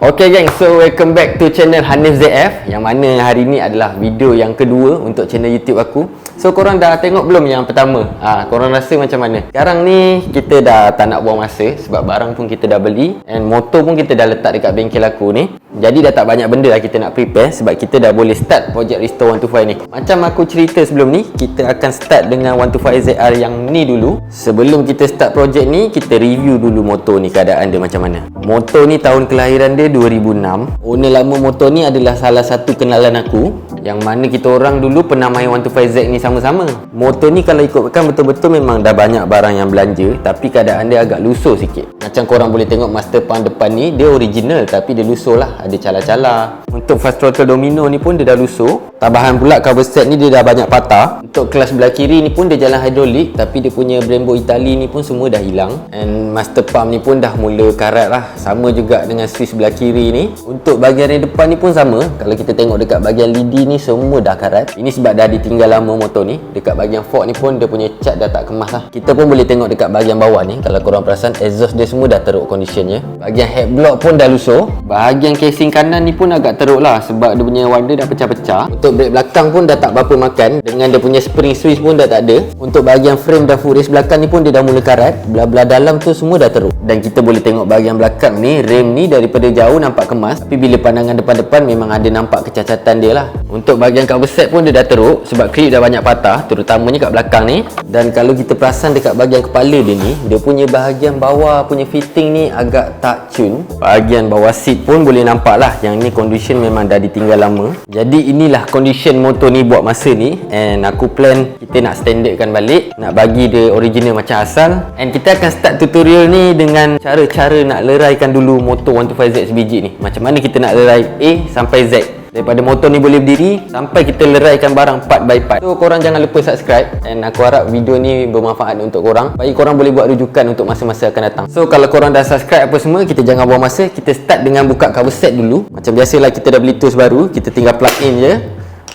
Okay gang, so welcome back to channel Hanif ZF, yang mana hari ni adalah video yang kedua untuk channel YouTube aku. So korang dah tengok belum yang pertama? Korang rasa macam mana? Sekarang ni kita dah tak nak buang masa sebab barang pun kita dah beli and motor pun kita dah letak dekat bengkel aku ni. Jadi dah tak banyak benda lah kita nak prepare sebab kita dah boleh start projek Restore 125 ni. Macam aku cerita sebelum ni, kita akan start dengan 125ZR yang ni dulu. Sebelum kita start projek ni, kita review dulu motor ni, keadaan dia macam mana. Motor ni tahun kelahiran dia 2006. Owner lama motor ni adalah salah satu kenalan aku, yang mana kita orang dulu pernah main 125Z ni sama-sama. Motor ni kalau ikutkan betul-betul memang dah banyak barang yang belanja, tapi keadaan dia agak lusuh sikit. Macam korang boleh tengok master pump depan ni, dia original tapi dia lusuh lah, ada cala-cala. Untuk fast throttle domino ni pun dia dah lusuh. Tambahan pula cover set ni dia dah banyak patah. Untuk kelas belah kiri ni pun dia jalan hidrolik, tapi dia punya Brembo Italy ni pun semua dah hilang. And master pump ni pun dah mula karat lah. Sama juga dengan Swiss belah kiri ni. Untuk bahagian yang depan ni pun sama. Kalau kita tengok dekat bahagian lidi ni semua dah karat. Ini sebab dah ditinggal lama motor ni. Dekat bahagian fork ni pun dia punya cat dah tak kemas lah. Kita pun boleh tengok dekat bahagian bawah ni, kalau korang perasan exhaust dia semua dah teruk conditionnya. Bahagian headblock pun dah lusuh. Bahagian casing kanan ni pun agak teruk lah sebab dia punya warna dah pecah-pecah. Untuk brake belakang pun dah tak berapa makan, dengan dia punya spring switch pun dah tak ada. Untuk bahagian frame dan footrest belakang ni pun dia dah mula karat. Belah-belah dalam tu semua dah teruk. Dan kita boleh tengok bahagian belakang ni, rem ni daripada jauh nampak kemas, tapi bila pandangan depan-depan memang ada nampak kecacatan dia lah. Untuk bahagian cover set pun dia dah teruk sebab klip dah banyak patah, terutamanya kat belakang ni. Dan kalau kita perasan dekat bahagian kepala dia ni, dia punya bahagian bawah punya fitting ni agak tak cun. Bahagian bawah seat pun boleh nampak lah, yang ni condition memang dah ditinggal lama. Jadi inilah condition motor ni buat masa ni. And aku plan kita nak standardkan balik, nak bagi dia original macam asal. And kita akan start tutorial ni dengan cara-cara nak leraikan dulu motor 125Z sebiji ni. Macam mana kita nak lerai A sampai Z, daripada motor ni boleh berdiri sampai kita leraikan barang part by part. So korang jangan lupa subscribe, and aku harap video ni bermanfaat untuk korang, bagi korang boleh buat rujukan untuk masa-masa akan datang. So kalau korang dah subscribe apa semua, kita jangan buang masa, kita start dengan buka cover set dulu. Macam biasalah, kita dah beli tools baru, kita tinggal plug in je,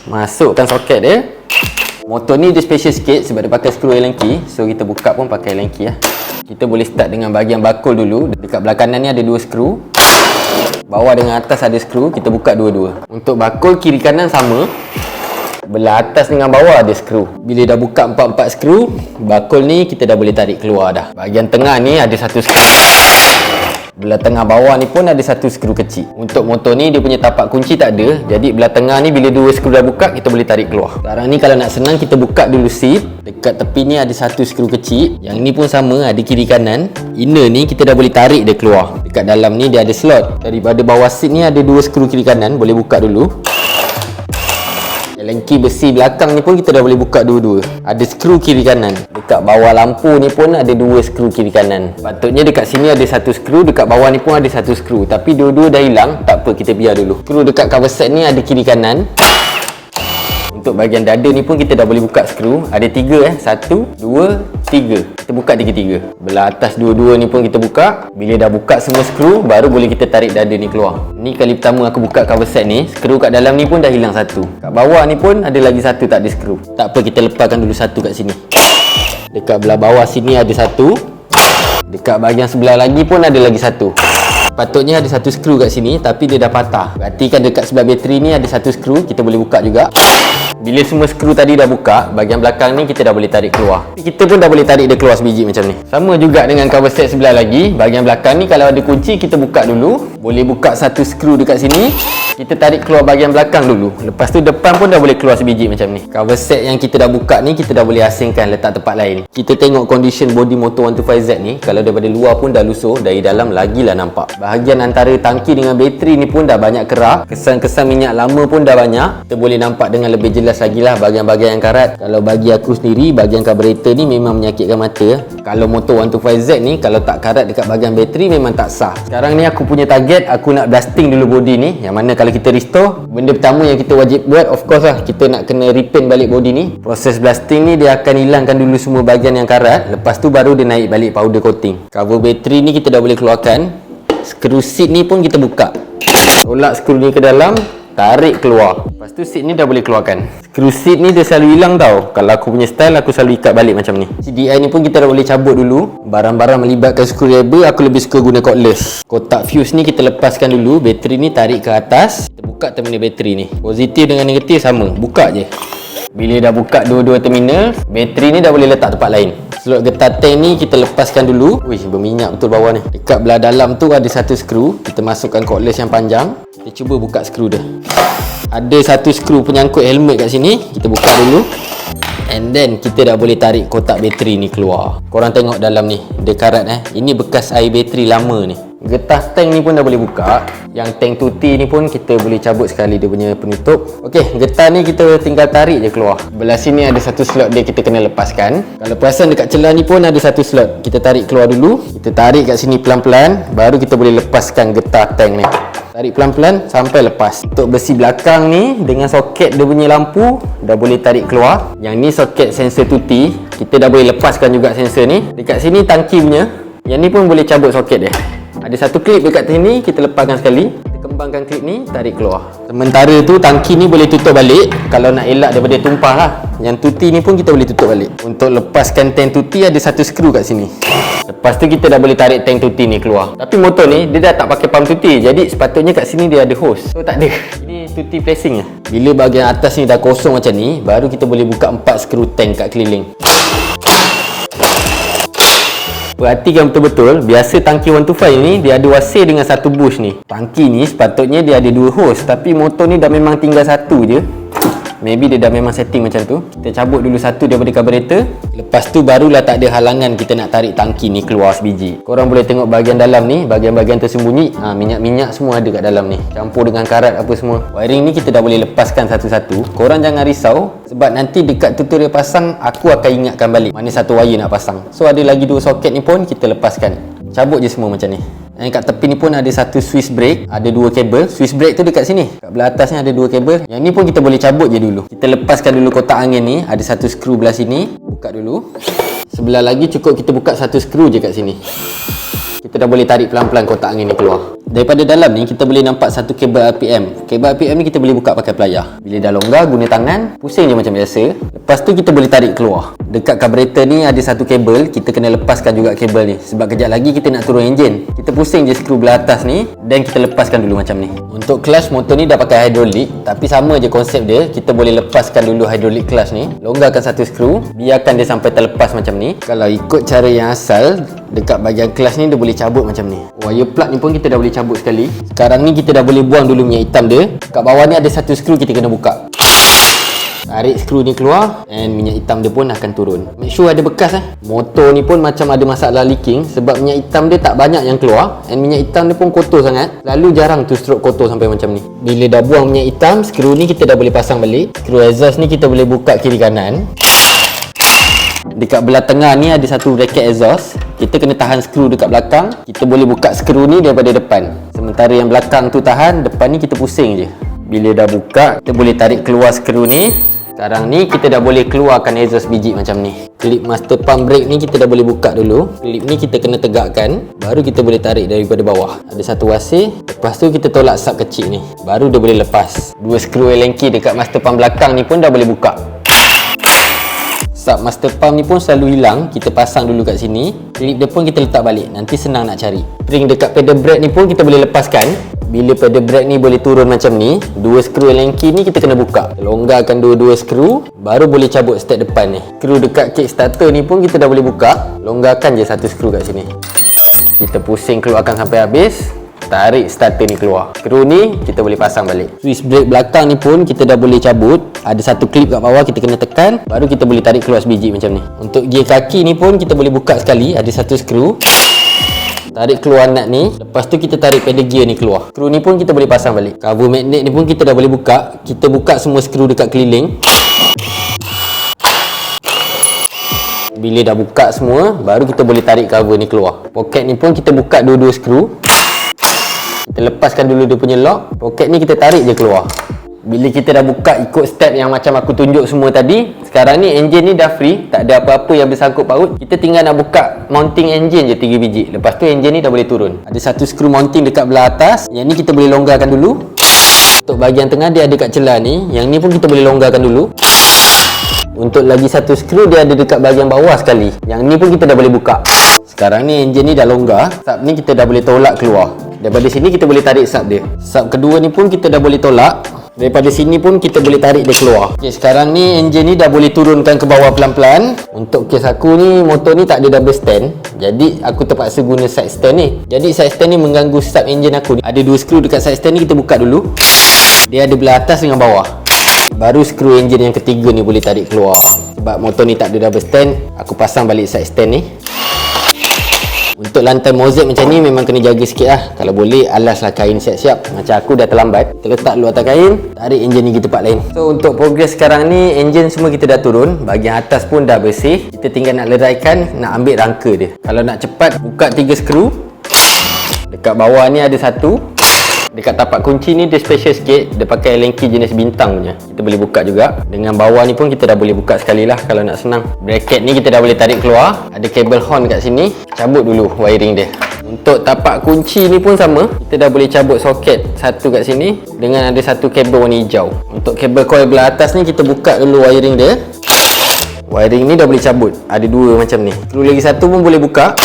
masukkan soket dia. Motor ni dia special sikit sebab dia pakai skru Allen key, so kita buka pun pakai Allen key lah. Kita boleh start dengan bahagian bakul dulu. Dekat belah kanan ni ada dua skru, bawah dengan atas ada skru, kita buka dua-dua. Untuk bakul kiri kanan sama, belah atas dengan bawah ada skru. Bila dah buka 4 skru, bakul ni kita dah boleh tarik keluar dah. Bahagian tengah ni ada satu skru, belah tengah bawah ni pun ada satu skru kecil. Untuk motor ni dia punya tapak kunci tak ada, jadi belah tengah ni bila dua skru dah buka, kita boleh tarik keluar. Sekarang ni kalau nak senang, kita buka dulu seat. Dekat tepi ni ada satu skru kecil, yang ni pun sama, ada kiri kanan. Inner ni kita dah boleh tarik dia keluar. Dekat dalam ni dia ada slot. Daripada bawah seat ni ada dua skru kiri kanan, boleh buka dulu. Allen key besi belakang ni pun kita dah boleh buka dua-dua. Ada skru kiri kanan. Dekat bawah lampu ni pun ada dua skru kiri kanan. Patutnya dekat sini ada satu skru, dekat bawah ni pun ada satu skru, tapi dua-dua dah hilang. Tak apa, kita biar dulu. Skru dekat cover set ni ada kiri kanan. Untuk bahagian dada ni pun kita dah boleh buka skru. Ada 3 1, 2, 3. Kita buka 3-3. Belah atas dua-dua ni pun kita buka. Bila dah buka semua skru, baru boleh kita tarik dada ni keluar. Ni kali pertama aku buka cover set ni. Skru kat dalam ni pun dah hilang satu. Kat bawah ni pun ada lagi satu tak ada skru. Tak apa, kita lepaskan dulu satu kat sini. Dekat belah bawah sini ada satu. Dekat bahagian sebelah lagi pun ada lagi satu. Patutnya ada satu skru kat sini, tapi dia dah patah. Berarti kan dekat sebelah bateri ni ada satu skru, kita boleh buka juga. Bila semua skru tadi dah buka, bahagian belakang ni kita dah boleh tarik keluar. Kita pun dah boleh tarik dia keluar sebiji macam ni. Sama juga dengan cover set sebelah lagi. Bahagian belakang ni kalau ada kunci, kita buka dulu. Boleh buka satu skru dekat sini, kita tarik keluar bahagian belakang dulu. Lepas tu depan pun dah boleh keluar sebiji macam ni. Cover set yang kita dah buka ni, kita dah boleh asingkan letak tempat lain. Kita tengok condition body motor 125Z ni, kalau daripada luar pun dah lusuh, dari dalam lagilah nampak. Bahagian antara tangki dengan bateri ni pun dah banyak kerak. Kesan-kesan minyak lama pun dah banyak. Kita boleh nampak dengan lebih jelas lagi lah bahagian-bahagian yang karat. Kalau bagi aku sendiri, bahagian carburetor ni memang menyakitkan mata. Kalau motor 125Z ni, kalau tak karat dekat bahagian bateri memang tak sah. Sekarang ni aku punya target, aku nak dusting dulu body ni. Yang mana kalau kita restore, benda pertama yang kita wajib buat, of course lah, kita nak kena repaint balik body ni. Proses blasting ni dia akan hilangkan dulu semua bahagian yang karat. Lepas tu baru dia naik balik powder coating. Cover bateri ni kita dah boleh keluarkan. Skru seat ni pun kita buka. Tolak skru ni ke dalam, tarik keluar. Lepas tu seat ni dah boleh keluarkan. Screw seat ni dia selalu hilang tau. Kalau aku punya style, aku selalu ikat balik macam ni. CDI ni pun kita dah boleh cabut dulu. Barang-barang melibatkan screwdriver, aku lebih suka guna cordless. Kotak fuse ni kita lepaskan dulu. Bateri ni tarik ke atas. Kita buka terminal bateri ni. Positif dengan negatif sama, buka je. Bila dah buka dua-dua terminal, bateri ni dah boleh letak tempat lain. Slot getah tank ni kita lepaskan dulu. Wih, berminyak betul bawah ni. Dekat belah dalam tu ada satu skru. Kita masukkan cordless yang panjang. Kita cuba buka skru dia. Ada satu skru penyangkut helmet kat sini. Kita buka dulu. And then kita dah boleh tarik kotak bateri ni keluar. Korang tengok dalam ni, dia karat Ini bekas air bateri lama ni. Getah tank ni pun dah boleh buka. Yang tank tuti ni pun kita boleh cabut sekali dia punya penutup. Okey, getah ni kita tinggal tarik je keluar. Belah sini ada satu slot dia, kita kena lepaskan. Kalau perasan dekat celah ni pun ada satu slot. Kita tarik keluar dulu. Kita tarik kat sini pelan-pelan, baru kita boleh lepaskan getah tank ni. Tarik pelan-pelan sampai lepas. Untuk besi belakang ni dengan soket dia punya lampu dah boleh tarik keluar. Yang ni soket sensor tuti. Kita dah boleh lepaskan juga sensor ni. Dekat sini tangki punya. Yang ni pun boleh cabut soket dia. Ada satu klip dekat sini, kita lepaskan sekali. Kita kembangkan klip ni, tarik keluar. Sementara tu tangki ni boleh tutup balik. Kalau nak elak daripada tumpah lah. Yang tuti ni pun kita boleh tutup balik. Untuk lepaskan tank tuti ada satu skru kat sini. Lepas tu kita dah boleh tarik tank tuti ni keluar. Tapi motor ni dia dah tak pakai pump tuti. Jadi sepatutnya kat sini dia ada hose. So tak ada. Ini tuti placing lah. Bila bahagian atas ni dah kosong macam ni, baru kita boleh buka 4 skru tank kat keliling. Perhatikan betul-betul, biasa tangki 125 ni dia ada wasir dengan satu bush ni. Tangki ni sepatutnya dia ada 2 hose, tapi motor ni dah memang tinggal satu je. Maybe dia dah memang setting macam tu. Kita cabut dulu satu daripada carburetor. Lepas tu barulah tak ada halangan kita nak tarik tangki ni keluar sebiji. Korang boleh tengok bahagian dalam ni, bahagian-bahagian tersembunyi. Minyak-minyak semua ada kat dalam ni. Campur dengan karat apa semua. Wiring ni kita dah boleh lepaskan satu-satu. Korang jangan risau, sebab nanti dekat tutorial pasang aku akan ingatkan balik mana satu wire nak pasang. So ada lagi 2 soket ni pun kita lepaskan. Cabut je semua macam ni. Dan kat tepi ni pun ada satu Swiss brake. Ada 2 kabel. Swiss brake tu dekat sini. Kat belah atas ni ada 2 kabel. Yang ni pun kita boleh cabut je dulu. Kita lepaskan dulu kotak angin ni. Ada satu skru belah sini. Buka dulu. Sebelah lagi cukup kita buka satu skru je kat sini. Kita dah boleh tarik pelan-pelan kotak angin ni keluar. Daripada dalam ni kita boleh nampak satu kabel RPM. Kabel RPM ni kita boleh buka pakai pelayar. Bila dah longgar, guna tangan, pusing je macam biasa. Lepas tu kita boleh tarik keluar. Dekat carburetor ni ada satu kabel. Kita kena lepaskan juga kabel ni. Sebab kejap lagi kita nak turun enjin. Kita pusing je skru belah atas ni. Dan kita lepaskan dulu macam ni. Untuk clutch motor ni dah pakai hidrolik. Tapi sama je konsep dia. Kita boleh lepaskan dulu hidrolik clutch ni. Longgarkan satu skru. Biarkan dia sampai terlepas macam ni. Kalau ikut cara yang asal, dekat bahagian clutch ni dia boleh cabut macam ni. Wire plug ni pun kita dah boleh cabut sekali. Sekarang ni kita dah boleh buang dulu minyak hitam dia. Kat bawah ni ada satu skru kita kena buka. Tarik skru ni keluar and minyak hitam dia pun akan turun. Make sure ada bekas Motor ni pun macam ada masalah leaking sebab minyak hitam dia tak banyak yang keluar and minyak hitam dia pun kotor sangat. Lalu jarang tu stroke kotor sampai macam ni. Bila dah buang minyak hitam, skru ni kita dah boleh pasang balik. Skru exhaust ni kita boleh buka kiri kanan. Dekat belah tengah ni ada satu bracket exhaust. Kita kena tahan skru dekat belakang. Kita boleh buka skru ni daripada depan. Sementara yang belakang tu tahan, depan ni kita pusing je. Bila dah buka, kita boleh tarik keluar skru ni. Sekarang ni kita dah boleh keluarkan exhaust biji macam ni. Klip master pump brake ni kita dah boleh buka dulu. Klip ni kita kena tegakkan, baru kita boleh tarik daripada bawah. Ada satu wasir. Lepas tu kita tolak sub kecil ni, baru dia boleh lepas. 2 skru Allen key dekat master pump belakang ni pun dah boleh buka. Sub master pump ni pun selalu hilang. Kita pasang dulu kat sini. Klip dia pun kita letak balik. Nanti senang nak cari. Spring dekat pedal brake ni pun kita boleh lepaskan. Bila pedal brake ni boleh turun macam ni, 2 skru Allen key ni kita kena buka. Longgarkan dua-dua skru, baru boleh cabut step depan ni. Skru dekat kickstarter ni pun kita dah boleh buka. Longgarkan je satu skru kat sini. Kita pusing keluarkan sampai habis. Tarik starter ni keluar. Skru ni kita boleh pasang balik. Swiss brake belakang ni pun kita dah boleh cabut. Ada satu klip kat bawah kita kena tekan, baru kita boleh tarik keluar sebiji macam ni. Untuk gear kaki ni pun kita boleh buka sekali. Ada satu skru. Tarik keluar nut ni. Lepas tu kita tarik pedal gear ni keluar. Skru ni pun kita boleh pasang balik. Cover magnet ni pun kita dah boleh buka. Kita buka semua skru dekat keliling. Bila dah buka semua, baru kita boleh tarik cover ni keluar. Poket ni pun kita buka dua-dua skru. Kita lepaskan dulu dia punya lock. Poket ni kita tarik je keluar. Bila kita dah buka ikut step yang macam aku tunjuk semua tadi, sekarang ni enjin ni dah free. Tak ada apa-apa yang bersangkut paut. Kita tinggal nak buka mounting enjin je 3 biji. Lepas tu enjin ni dah boleh turun. Ada satu skru mounting dekat belah atas. Yang ni kita boleh longgarkan dulu. Untuk bahagian tengah dia ada kat celah ni. Yang ni pun kita boleh longgarkan dulu. Untuk lagi satu skru dia ada dekat bahagian bawah sekali. Yang ni pun kita dah boleh buka. Sekarang ni enjin ni dah longgar. Sub ni kita dah boleh tolak keluar. Daripada sini kita boleh tarik sub dia. Sub kedua ni pun kita dah boleh tolak. Daripada sini pun kita boleh tarik dia keluar. Okey, sekarang ni enjin ni dah boleh turunkan ke bawah pelan-pelan. Untuk kes aku ni, motor ni tak ada double stand. Jadi aku terpaksa guna side stand ni. Jadi side stand ni mengganggu sub enjin aku ni. Ada dua skru dekat side stand ni, kita buka dulu. Dia ada belah atas dengan bawah. Baru skru enjin yang ketiga ni boleh tarik keluar. Sebab motor ni tak ada double stand, aku pasang balik side stand ni. Untuk lantai mozek macam ni memang kena jaga sikit lah. Kalau boleh alaslah kain siap-siap. Macam aku dah terlambat, kita letak dulu atas kain, tarik enjin ni ke tempat lain. So untuk progres sekarang ni, enjin semua kita dah turun. Bahagian atas pun dah bersih. Kita tinggal nak leraikan, nak ambil rangka dia. Kalau nak cepat, buka 3 skru. Dekat bawah ni ada satu. Dekat tapak kunci ni dia special sikit. Dia pakai Allen key jenis bintang punya. Kita boleh buka juga. Dengan bawah ni pun kita dah boleh buka sekali lah kalau nak senang. Bracket ni kita dah boleh tarik keluar. Ada kabel horn kat sini. Cabut dulu wiring dia. Untuk tapak kunci ni pun sama. Kita dah boleh cabut soket satu kat sini. Dengan ada satu kabel warna hijau. Untuk kabel coil belah atas ni kita buka dulu wiring dia. Wiring ni dah boleh cabut. Ada dua macam ni. Perlu lagi satu pun boleh buka.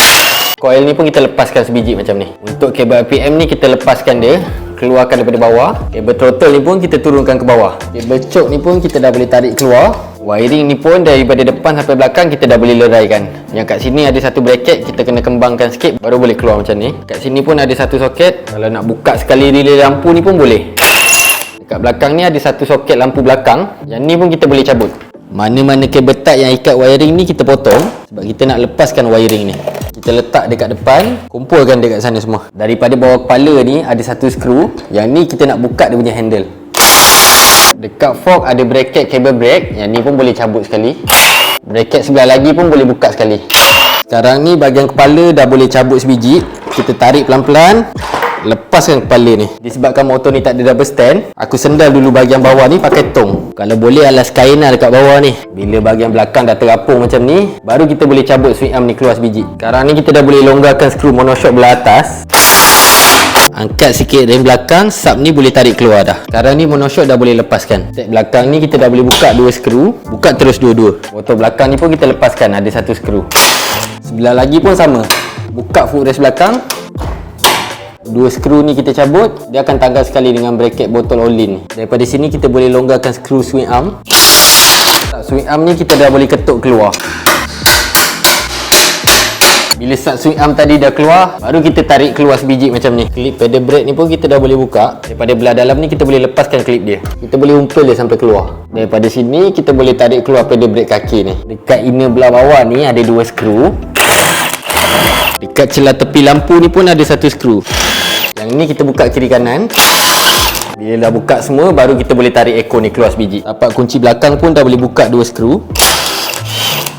Coil ni pun kita lepaskan sebiji macam ni. Untuk kabel RPM ni kita lepaskan dia, keluarkan daripada bawah. Kabel throttle ni pun kita turunkan ke bawah. Kabel choke ni pun kita dah boleh tarik keluar. Wiring ni pun daripada depan sampai belakang kita dah boleh leraikan. Yang kat sini ada satu bracket, kita kena kembangkan sikit baru boleh keluar macam ni. Kat sini pun ada satu soket. Kalau nak buka sekali relay lampu ni pun boleh. Dekat belakang ni ada satu soket lampu belakang. Yang ni pun kita boleh cabut. Mana-mana kabel tat yang ikat wiring ni kita potong sebab kita nak lepaskan wiring ni. Kita letak dekat depan, kumpulkan dekat sana semua. Daripada bawah kepala ni ada satu skru. Yang ni kita nak buka dia punya handle. Dekat fork ada bracket kabel brake. Yang ni pun boleh cabut sekali. Bracket sebelah lagi pun boleh buka sekali. Sekarang ni bahagian kepala dah boleh cabut sebiji. Kita tarik pelan-pelan. Lepaskan kepala ni. Disebabkan motor ni tak ada double stand, aku sendal dulu bahagian bawah ni pakai tong. Kalau boleh alas kain lah dekat bawah ni. Bila bahagian belakang dah terapung macam ni, baru kita boleh cabut swing arm ni keluar sebiji. Sekarang ni kita dah boleh longgarkan skru monoshock belah atas. Angkat sikit dari belakang, sub ni boleh tarik keluar dah. Sekarang ni monoshock dah boleh lepaskan. Set belakang ni kita dah boleh buka dua skru. Buka terus dua-dua. Motor belakang ni pun kita lepaskan, ada satu skru. Sebelah lagi pun sama. Buka footrest belakang. Dua skru ni kita cabut, dia akan tanggal sekali dengan bracket botol Olin ni. Daripada sini kita boleh longgarkan skru swing arm. Swing arm ni kita dah boleh ketuk keluar. Bila start swing arm tadi dah keluar, baru kita tarik keluar sebiji macam ni. Klip pedal brake ni pun kita dah boleh buka. Daripada belah dalam ni kita boleh lepaskan klip dia. Kita boleh umpel dia sampai keluar. Daripada sini kita boleh tarik keluar pedal brake kaki ni. Dekat inner belah bawah ni ada dua skru. Dekat celah tepi lampu ni pun ada satu skru. Yang ni kita buka kiri kanan. Bila dah buka semua, baru kita boleh tarik ekor ni keluar sebiji. Tapak kunci belakang pun dah boleh buka dua skru.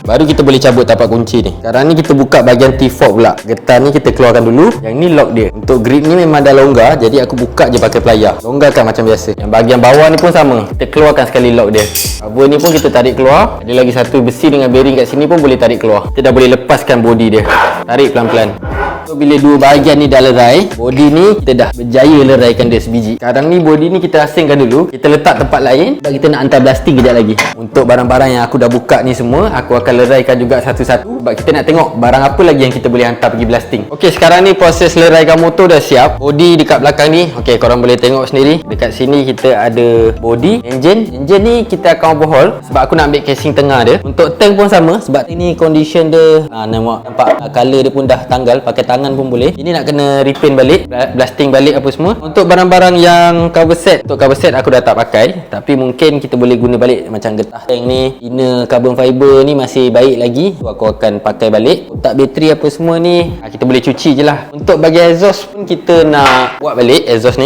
Baru kita boleh cabut tapak kunci ni. Sekarang ni kita buka bahagian T-fork pula. Getah ni kita keluarkan dulu. Yang ni lock dia. Untuk grip ni memang dah longgar, jadi aku buka je pakai pelayar. Longgarkan macam biasa. Yang bahagian bawah ni pun sama. Kita keluarkan sekali lock dia. Cover ni pun kita tarik keluar. Ada lagi satu besi dengan bearing kat sini pun boleh tarik keluar. Kita dah boleh lepaskan body dia. Tarik pelan-pelan. So bila dua bahagian ni dah lerai, body ni kita dah berjaya leraikan dia sebiji. Sekarang ni body ni kita asingkan dulu. Kita letak tempat lain sebab kita nak hantar blasting kejap lagi. Untuk barang-barang yang aku dah buka ni semua, aku akan leraikan juga satu-satu sebab kita nak tengok barang apa lagi yang kita boleh hantar pergi blasting. Okey, sekarang ni proses leraikan motor dah siap. Body dekat belakang ni, okey, korang boleh tengok sendiri. Dekat sini kita ada body, engine. Engine ni kita akan overhaul sebab aku nak ambil casing tengah dia. Untuk tank pun sama sebab ini condition dia nampak color dia pun dah tanggal. Pakai tangan pun boleh. Ini nak kena repaint balik, blasting balik apa semua. Untuk barang-barang yang cover set, untuk cover set aku dah tak pakai, tapi mungkin kita boleh guna balik. Macam getah tank ni, inner carbon fiber ni masih baik lagi, so aku akan pakai balik. Kotak bateri apa semua ni kita boleh cuci je lah. Untuk bahagian exhaust pun kita nak buat balik. Exhaust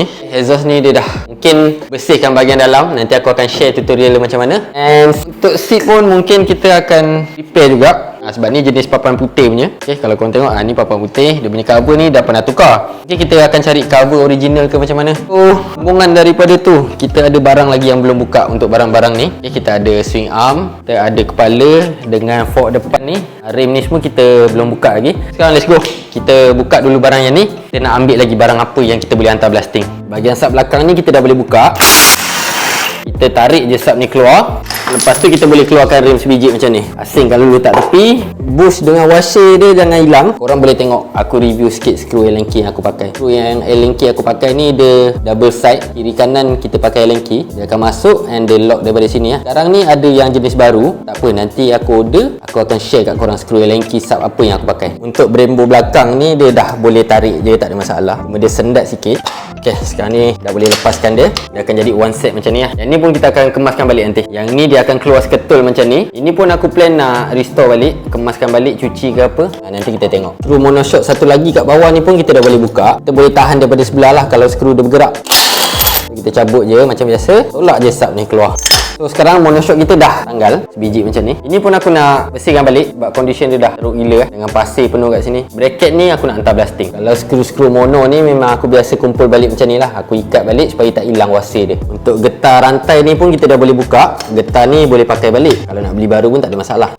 ni dia dah mungkin bersihkan bahagian dalam. Nanti aku akan share tutorial macam mana. And untuk seat pun mungkin kita akan repair juga. Sebab ni jenis papan putih punya. Okay, kalau korang tengok ni papan putih, dia punya cover ni dah pernah tukar. Okay, kita akan cari cover original ke macam mana. Sambungan daripada tu, kita ada barang lagi yang belum buka untuk barang-barang ni. Okay, kita ada swing arm, kita ada kepala dengan fork depan ni. Rem ni semua kita belum buka lagi. Sekarang let's go. Kita buka dulu barang yang ni. Kita nak ambil lagi barang apa yang kita boleh hantar blasting. Bahagian sub belakang ni kita dah boleh buka. Kita tarik je sub ni keluar. Lepas tu kita boleh keluarkan rem sebiji macam ni. Asingkan dulu letak tepi. Bush dengan washer dia jangan hilang. Korang boleh tengok aku review sikit skru Allen key yang aku pakai. Skru yang Allen key aku pakai ni dia double side. Kiri kanan kita pakai Allen key. Dia akan masuk and dia lock daripada sini ya. Sekarang ni ada yang jenis baru. Tak apa, nanti aku order, aku akan share kat korang skru Allen key sub apa yang aku pakai. Untuk Brembo belakang ni dia dah boleh tarik je, tak ada masalah. Cuma dia sendat sikit. Okay, sekarang ni dah boleh lepaskan dia. Dia akan jadi one set macam ni ya. Yang ni pun kita akan kemaskan balik nanti. Yang ni dia akan keluar seketul macam ni. Ini pun aku plan nak restore balik, kemaskan balik, cuci ke apa. Nanti kita tengok. Skru monoshock satu lagi kat bawah ni pun kita dah boleh buka. Kita boleh tahan daripada sebelah lah kalau skru dia bergerak. Kita cabut je macam biasa. Tolak je sub ni keluar. So sekarang monoshock kita dah tanggal sebiji macam ni. Ini pun aku nak bersihkan balik sebab condition dia dah teruk gila dengan pasir penuh kat sini. Bracket ni aku nak hantar blasting. Kalau skru-skru mono ni memang aku biasa kumpul balik macam ni lah. Aku ikat balik supaya tak hilang wasir dia. Untuk getah rantai ni pun kita dah boleh buka. Getah ni boleh pakai balik. Kalau nak beli baru pun tak ada masalah.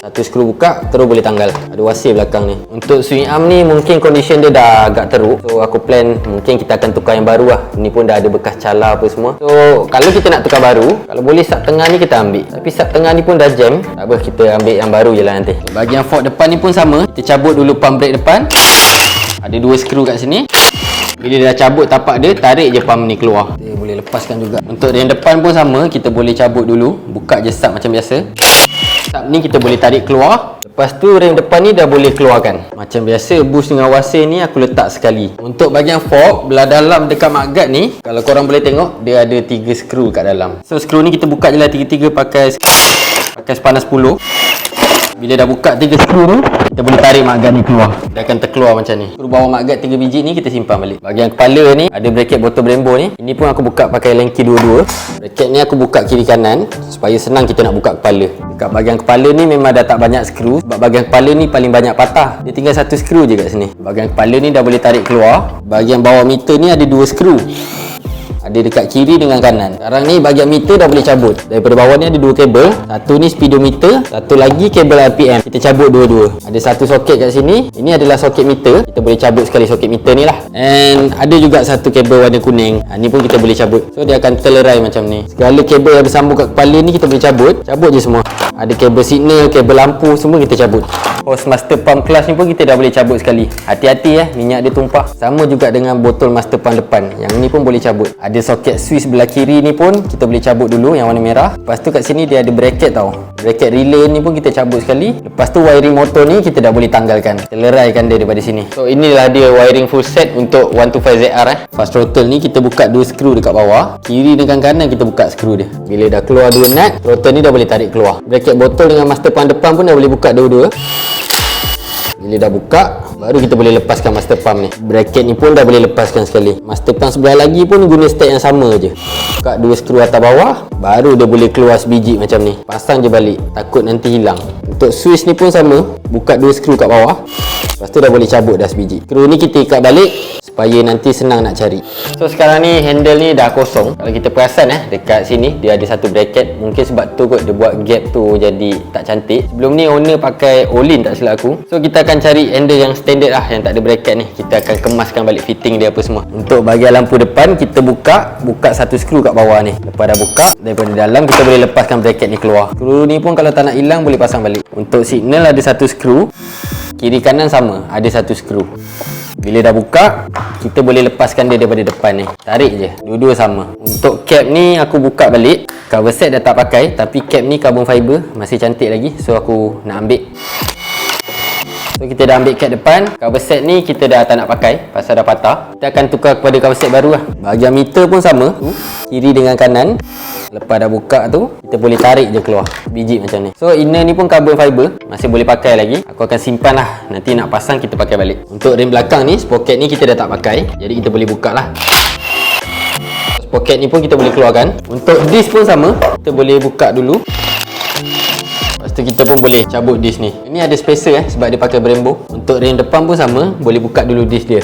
Satu skru buka, terus boleh tanggal. Ada wasir belakang ni. Untuk swing arm ni mungkin condition dia dah agak teruk. So aku plan mungkin kita akan tukar yang baru lah. Ni pun dah ada bekas cala apa semua. So kalau kita nak tukar baru, kalau boleh sub tengah ni kita ambil. Tapi sub tengah ni pun dah jam. Tak apa, kita ambil yang baru je lah nanti. Bahagian fork depan ni pun sama. Kita cabut dulu pump brake depan. Ada dua skru kat sini. Bila dia dah cabut tapak dia, tarik je pump ni keluar. Dia boleh lepaskan juga. Untuk yang depan pun sama. Kita boleh cabut dulu. Buka je sub macam biasa. Sub ni kita boleh tarik keluar. Lepas tu rem depan ni dah boleh keluarkan. Macam biasa bush dengan wasir ni aku letak sekali. Untuk bahagian fork belah dalam dekat mudguard ni, kalau korang boleh tengok dia ada 3 skru kat dalam. So skru ni kita buka je lah 3-3 pakai sepanas 10. Bila dah buka 3 skru ni, kita boleh tarik mudguard ni keluar. Dia akan terkeluar macam ni. Skru bawah mudguard 3 biji ni kita simpan balik. Bahagian kepala ni ada bracket botol Brembo ni. Ini pun aku buka pakai Allen key dua-dua. Bracket ni aku buka kiri kanan supaya senang kita nak buka kepala. Dekat bahagian kepala ni memang dah tak banyak skru sebab bahagian kepala ni paling banyak patah. Dia tinggal 1 skru je kat sini. Bahagian kepala ni dah boleh tarik keluar. Bahagian bawah meter ni ada 2 skru. Ada dekat kiri dengan kanan. Sekarang ni bahagian meter dah boleh cabut. Daripada bawah ni ada 2 kabel. Satu ni speedometer, satu lagi kabel RPM. Kita cabut dua-dua. Ada satu soket kat sini. Ini adalah soket meter. Kita boleh cabut sekali soket meter ni lah. And ada juga satu kabel warna kuning. Ni pun kita boleh cabut. So dia akan terlerai macam ni. Segala kabel yang bersambung kat kepala ni kita boleh cabut. Cabut je semua. Ada kabel signal, kabel lampu, semua kita cabut. Hose master pump kelas ni pun kita dah boleh cabut sekali. Hati-hati minyak dia tumpah. Sama juga dengan botol master pump depan. Yang ni pun boleh cabut. Ada soket switch belah kiri ni pun kita boleh cabut dulu yang warna merah. Lepas tu kat sini dia ada bracket tau. Bracket relay ni pun kita cabut sekali. Lepas tu wiring motor ni kita dah boleh tanggalkan. Kita leraikan dia daripada sini. So inilah dia wiring full set untuk 125ZR. Fast throttle ni kita buka 2 skru dekat bawah. Kiri dengan kanan kita buka skru dia. Bila dah keluar 2 nut, throttle ni dah boleh tarik keluar. Bracket botol dengan master pump depan pun dah boleh buka dua-dua. Bila dah buka, baru kita boleh lepaskan master pump ni. Bracket ni pun dah boleh lepaskan sekali. Master pump sebelah lagi pun guna step yang sama je. Buka 2 skru atas bawah, baru dia boleh keluar sebiji macam ni. Pasang je balik, takut nanti hilang. Untuk switch ni pun sama. Buka 2 skru kat bawah. Lepas tu dah boleh cabut dah sebiji. Skru ni kita ikat balik supaya nanti senang nak cari. So sekarang ni handle ni dah kosong. Kalau kita perasan dekat sini dia ada satu bracket. Mungkin sebab tu kot dia buat gap tu jadi tak cantik. Sebelum ni owner pakai Olin tak silap aku. So kita akan cari handle yang standard lah, yang tak ada bracket ni. Kita akan kemaskan balik fitting dia apa semua. Untuk bahagian lampu depan kita buka satu skru kat bawah ni. Lepas dah buka, daripada dalam kita boleh lepaskan bracket ni keluar. Skru ni pun kalau tak nak hilang boleh pasang balik. Untuk signal ada satu skru. Kiri kanan sama, ada satu skru. Bila dah buka, kita boleh lepaskan dia daripada depan ni. Tarik je, dua-dua sama. Untuk cap ni aku buka balik. Cover set dah tak pakai, tapi cap ni carbon fiber, masih cantik lagi. So aku nak ambil. So kita dah ambil cap depan. Cover set ni kita dah tak nak pakai pasal dah patah. Kita akan tukar kepada cover set baru lah. Bahagian meter pun sama, kiri dengan kanan. Lepas dah buka tu, kita boleh tarik je keluar biji macam ni. So inner ni pun carbon fiber, masih boleh pakai lagi. Aku akan simpan lah, nanti nak pasang kita pakai balik. Untuk rem belakang ni, sprocket ni kita dah tak pakai, jadi kita boleh buka lah. Sprocket ni pun kita boleh keluarkan. Untuk disc pun sama, kita boleh buka dulu. Lepas tu tu kita pun boleh cabut disk ni. Ini ada spacer sebab dia pakai Brembo. Untuk ring depan pun sama, boleh buka dulu disk dia.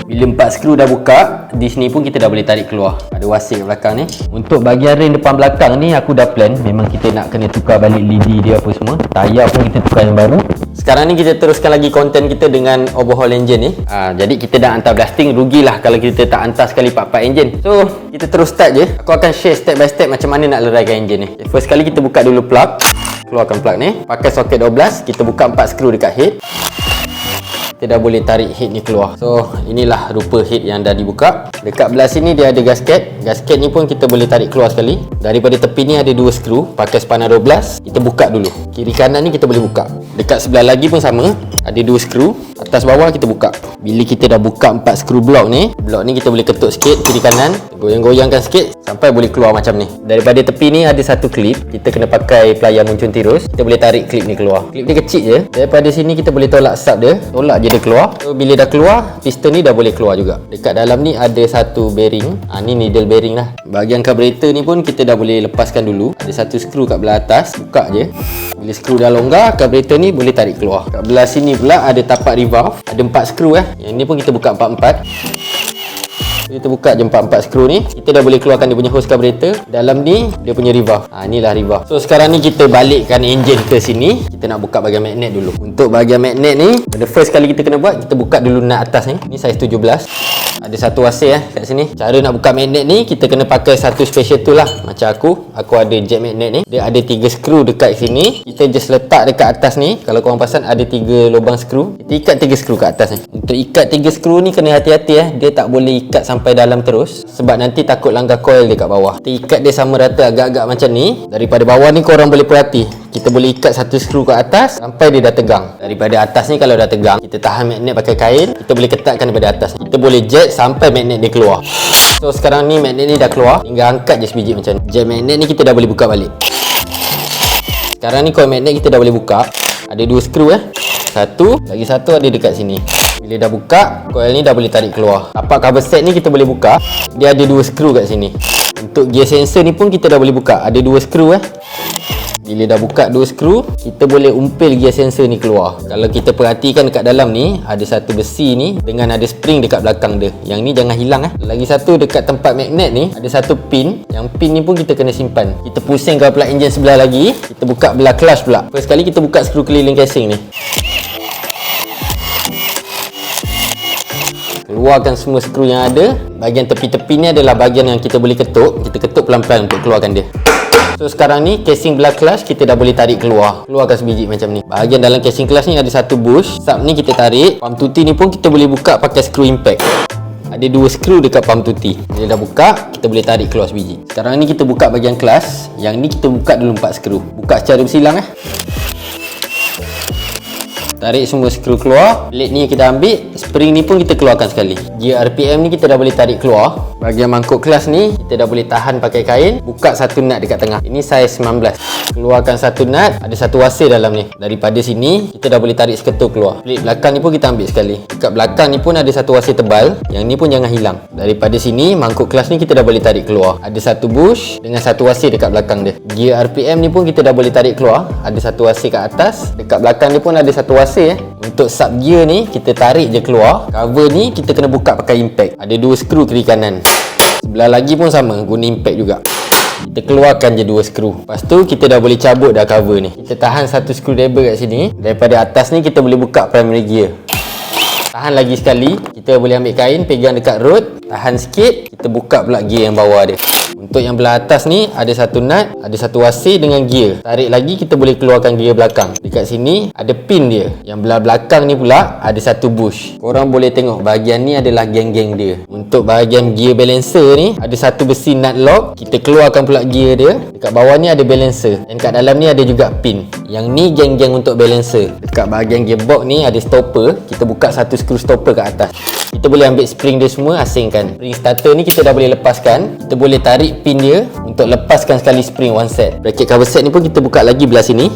Bila 4 skru dah buka, disk ni pun kita dah boleh tarik keluar. Ada wasir kat belakang ni. Untuk bahagian ring depan belakang ni aku dah plan, memang kita nak kena tukar balik lidi dia apa semua. Tayar pun kita tukar yang baru. Sekarang ni kita teruskan lagi konten kita dengan overhaul engine ni. Jadi kita dah hantar blasting, rugilah kalau kita tak hantar sekali part-part engine. So kita terus start je. Aku akan share step by step macam mana nak leraikan engine ni. First kali kita buka dulu plug. Keluarkan plug ni. Pakai soket 12, kita buka 4 skru dekat head. Kita dah boleh tarik head ni keluar. So inilah rupa head yang dah dibuka. Dekat belah sini dia ada gasket. Gasket ni pun kita boleh tarik keluar sekali. Daripada tepi ni ada 2 skru. Pakai spanner 12. Kita buka dulu. Kiri kanan ni kita boleh buka. Dekat sebelah lagi pun sama. Ada 2 skru. Atas bawah kita buka. Bila kita dah buka 4 skru blok ni kita boleh ketuk sikit kiri kanan. Goyang-goyangkan sikit sampai boleh keluar macam ni. Daripada tepi ni ada satu klip. Kita kena pakai pelayar muncun tirus. Kita boleh tarik klip ni keluar. Klip dia kecil je. Daripada sini kita boleh tolak sub dia. Tolak je dia keluar. So bila dah keluar, piston ni dah boleh keluar juga. Dekat dalam ni ada satu bearing. Ni needle bearing lah. Bahagian carburetor ni pun kita dah boleh lepaskan dulu. Ada satu skru kat belah atas. Buka je. Bila skru dah longgar, carburetor ni boleh tarik keluar. Kat belah sini pula ada tapak revolve. Ada 4 skru Yang ni pun kita buka 4-4. Kita buka je 4-4 skru ni. Kita dah boleh keluarkan dia punya hose carburetor. Dalam ni dia punya revolve. Inilah revolve. So sekarang ni kita balikkan engine ke sini. Kita nak buka bahagian magnet dulu. Untuk bahagian magnet ni, the first kali kita kena buat, kita buka dulu nut atas ni. Ni saiz 17. Ada satu wasir kat sini. Cara nak buka magnet ni, kita kena pakai satu special tool lah. Macam aku ada jet magnet ni. Dia ada 3 skru dekat sini. Kita just letak dekat atas ni. Kalau korang perasan ada 3 lubang skru. Kita ikat 3 skru kat atas ni. Untuk ikat 3 skru ni kena hati-hati Dia tak boleh ikat sampai dalam terus. Sebab nanti takut langgar coil dia kat bawah. Kita ikat dia sama rata agak-agak macam ni. Daripada bawah ni korang boleh perhati. Kita boleh ikat satu skru kat atas sampai dia dah tegang. Daripada atas ni kalau dah tegang, kita tahan magnet pakai kain. Kita boleh ketatkan daripada atas. Kita boleh jet sampai magnet dia keluar. So sekarang ni magnet ni dah keluar. Tinggal angkat je sebiji macam ni. Jet magnet ni kita dah boleh buka balik. Sekarang ni coil magnet kita dah boleh buka. Ada 2 skru lagi satu ada dekat sini. Bila dah buka, coil ni dah boleh tarik keluar. Tapak cover set ni kita boleh buka. Dia ada 2 skru kat sini. Untuk gear sensor ni pun kita dah boleh buka. Ada 2 skru Bila dah buka 2 skru, kita boleh umpil gear sensor ni keluar. Kalau kita perhatikan dekat dalam ni, ada satu besi ni dengan ada spring dekat belakang dia. Yang ni jangan hilang Lagi satu dekat tempat magnet ni, ada satu pin. Yang pin ni pun kita kena simpan. Kita pusing ke plug engine sebelah lagi. Kita buka belah clutch pula. First kali kita buka skru keliling casing ni. Keluarkan semua skru yang ada. Bahagian tepi-tepi ni adalah bahagian yang kita boleh ketuk. Kita ketuk pelan-pelan untuk keluarkan dia. So sekarang ni casing belah clutch kita dah boleh tarik keluar. Keluarkan sebiji macam ni. Bahagian dalam casing clutch ni ada satu bush. Sub ni kita tarik. Pump tuti ni pun kita boleh buka pakai skru impact. Ada 2 skru dekat pump tuti. Bila dah buka, kita boleh tarik keluar sebiji. Sekarang ni kita buka bahagian clutch. Yang ni kita buka dulu 4 skru. Buka secara bersilang Tarik semua skru keluar. Plate ni kita ambil. Spring ni pun kita keluarkan sekali. Gear RPM ni kita dah boleh tarik keluar. Bahagian mangkuk kelas ni kita dah boleh tahan pakai kain. Buka satu nut dekat tengah. Ini saiz 19. Keluarkan satu nut. Ada satu wasir dalam ni. Daripada sini kita dah boleh tarik seketul keluar. Plate belakang ni pun kita ambil sekali. Dekat belakang ni pun ada satu wasir tebal. Yang ni pun jangan hilang. Daripada sini mangkuk kelas ni kita dah boleh tarik keluar. Ada satu bush dengan satu wasir dekat belakang dia. Gear RPM ni pun kita dah boleh tarik keluar. Ada satu wasir kat atas. Dekat belakang ni pun ada satu wasir. Untuk sub gear ni kita tarik je keluar. Cover ni kita kena buka pakai impact. Ada 2 skru kiri kanan. Sebelah lagi pun sama, guna impact juga. Kita keluarkan je 2 skru. Lepas tu kita dah boleh cabut dah cover ni. Kita tahan satu screwdriver kat sini. Daripada atas ni kita boleh buka primary gear. Tahan lagi sekali. Kita boleh ambil kain, pegang dekat rod. Tahan sikit, kita buka pula gear yang bawah dia. Untuk yang belah atas ni ada satu nut, ada satu wasir dengan gear. Tarik lagi kita boleh keluarkan gear belakang. Dekat sini ada pin dia. Yang belah belakang ni pula ada satu bush. Korang boleh tengok bahagian ni adalah geng-geng dia. Untuk bahagian gear balancer ni ada satu besi nut lock. Kita keluarkan pula gear dia. Dekat bawah ni ada balancer. Dan kat dalam ni ada juga pin. Yang ni geng-geng untuk balancer. Dekat bahagian gearbox ni ada stopper. Kita buka satu skru stopper kat atas. Kita boleh ambil spring dia semua, asingkan. Spring starter ni kita dah boleh lepaskan. Kita boleh tarik pin dia untuk lepaskan sekali spring one set. Bracket cover set ni pun kita buka lagi belah sini.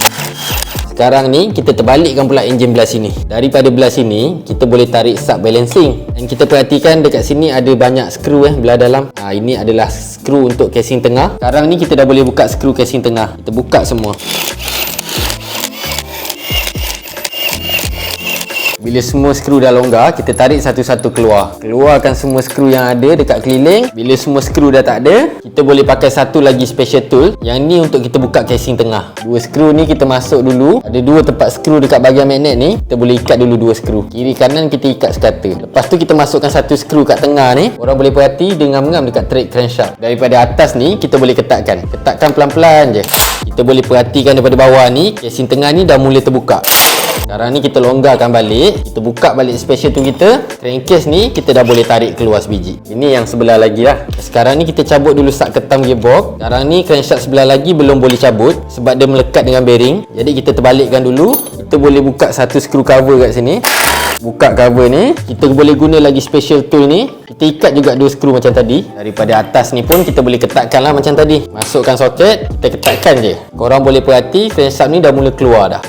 Sekarang ni kita terbalikkan pula enjin belah sini. Daripada belah sini kita boleh tarik sub balancing. Dan kita perhatikan dekat sini ada banyak skru belah dalam. Ini adalah skru untuk casing tengah. Sekarang ni kita dah boleh buka skru casing tengah. Kita buka semua. Bila semua skru dah longgar, kita tarik satu-satu keluar. Keluarkan semua skru yang ada dekat keliling. Bila semua skru dah tak ada, kita boleh pakai satu lagi special tool. Yang ni untuk kita buka casing tengah. Dua skru ni kita masuk dulu. Ada dua tempat skru dekat bahagian magnet ni. Kita boleh ikat dulu dua skru. Kiri kanan kita ikat sekata. Lepas tu kita masukkan satu skru kat tengah ni. Korang boleh perhati dia ngam-ngam dekat thread crankshaft. Daripada atas ni kita boleh ketatkan. Ketatkan pelan-pelan je. Kita boleh perhatikan daripada bawah ni, casing tengah ni dah mula terbuka. Sekarang ni kita longgarkan balik. Kita buka balik special tu kita. Crankcase ni kita dah boleh tarik keluar sebiji. Ini yang sebelah lagi lah. Sekarang ni kita cabut dulu sat ketam gearbox. Sekarang ni crankshaft sebelah lagi belum boleh cabut sebab dia melekat dengan bearing. Jadi kita terbalikkan dulu. Kita boleh buka satu screw cover kat sini. Buka cover ni. Kita boleh guna lagi special tool ni. Kita ikat juga dua skru macam tadi. Daripada atas ni pun kita boleh ketatkan lah macam tadi. Masukkan soket, kita ketatkan je. Korang boleh perhati crankshaft ni dah mula keluar dah.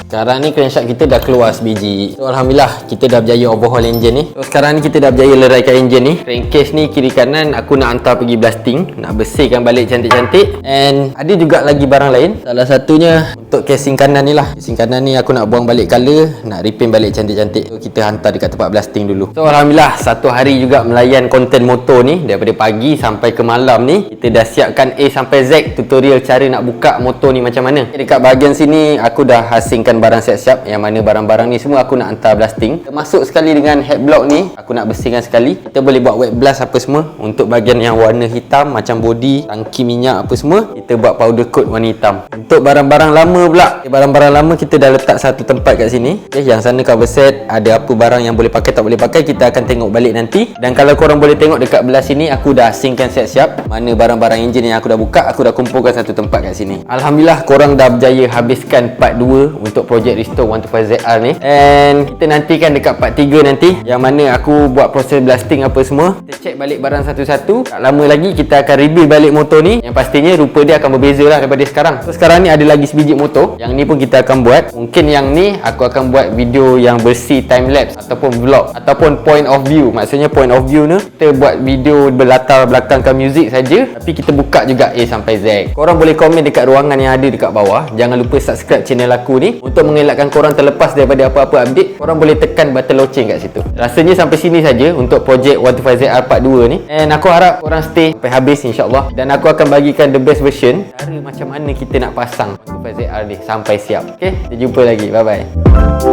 Sekarang ni crankshaft kita dah keluar sebiji. So Alhamdulillah kita dah berjaya overhaul enjin ni. So sekarang ni kita dah berjaya leraikan enjin ni. Crankcase ni kiri kanan aku nak hantar pergi blasting. Nak bersihkan balik cantik-cantik. And ada juga lagi barang lain. Salah satunya untuk casing kanan ni lah. Casing kanan ni aku nak buang balik color. Nak repaint balik cantik-cantik. So kita hantar dekat tempat blasting dulu. So Alhamdulillah satu hari juga melayan konten motor ni. Daripada pagi sampai ke malam ni kita dah siapkan A sampai Z tutorial cara nak buka motor ni macam mana. Dekat bahagian sini aku dah asingkan barang siap-siap. Yang mana barang-barang ni semua aku nak hantar blasting. Termasuk sekali dengan head block ni aku nak bersihkan sekali. Kita boleh buat wet blast apa semua. Untuk bahagian yang warna hitam macam body, tangki minyak apa semua, kita buat powder coat warna hitam. Untuk barang-barang lama pula, barang-barang lama kita dah letak satu tempat kat sini. Yang sana cover set, ada apa barang yang boleh pakai tak boleh pakai kita akan tengok balik nanti. Dan kalau korang boleh tengok dekat belah sini aku dah asingkan siap-siap. Mana barang-barang enjin yang aku dah buka, aku dah kumpulkan satu tempat kat sini. Alhamdulillah korang dah berjaya habiskan part 2 untuk projek Restore 125ZR ni. And kita nantikan dekat part 3 nanti, yang mana aku buat proses blasting apa semua. Kita check balik barang satu-satu. Tak lama lagi kita akan rebuild balik motor ni. Yang pastinya rupa dia akan berbeza lah daripada sekarang. So sekarang ni ada lagi sebiji motor. Yang ni pun kita akan buat. Mungkin yang ni aku akan buat video yang bersih time lapse ataupun vlog ataupun point of view. Maksudnya point of view ni kita buat video berlatar belakangkan muzik saja, tapi kita buka juga A sampai Z. Korang boleh komen dekat ruangan yang ada dekat bawah. Jangan lupa subscribe channel aku ni untuk mengelakkan korang terlepas daripada apa-apa update. Korang boleh tekan button loceng kat situ. Rasanya sampai sini saja untuk projek 125ZR part 2 ni. And aku harap korang stay sampai habis insyaAllah. Dan aku akan bagikan the best version cara macam mana kita nak pasang 125ZR ni sampai siap. Okay, kita jumpa lagi. Bye bye.